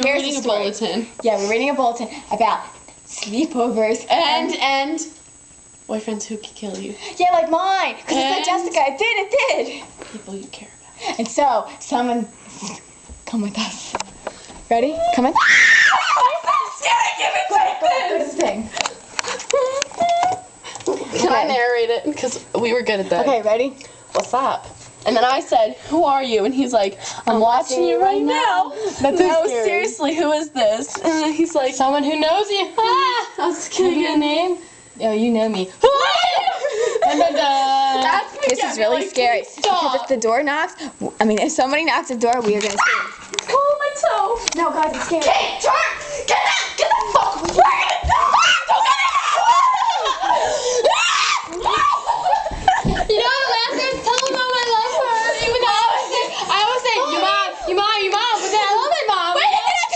we were reading a bulletin. Yeah, we were reading a bulletin about sleepovers And boyfriends who could kill you. yeah, like mine. Because it said Jessica. It did. People you care about. And so, someone, come with us. Ready? Come in. Go to the thing. Can I narrate it? Because we were good at that. Okay, ready? What's up? And then I said, who are you? And he's like, I'm watching you right now. That's so No, scary. seriously, who is this? And then he's like, Someone who knows you. Ah! I was kidding. Give me a name. Oh, you know me. Dun, dun, dun. That's what This get is me, really like, scary. please Because stop. if the door knocks, if somebody knocks the door, we are going to scream. Pull my toe. No, guys, I'm scared. Hey, turn! Get the fuck away! Don't get it! You know what? Last time, tell my mom I love her. Even though I was saying, you mom, but then I love my mom. Wait a minute!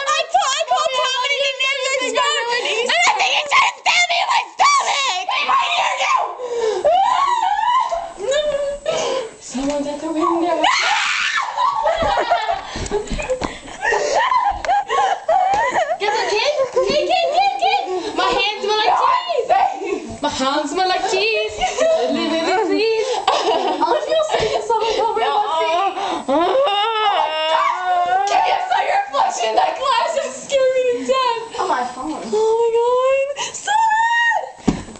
I called Tom and he didn't answer his phone, and I think he's trying to stab me in my stomach! He might hear you! Someone's at the window. Get the kid? Kid! My hands smell like cheese! My hands smell like cheese! Please! I want to feel safe in someone over in my seat. Give me a second reflection in that glass. It scared me to death. On my phone. Oh my god. Stop it!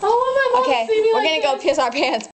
I want my mom Okay, to see me we're like going to go this. piss our pants.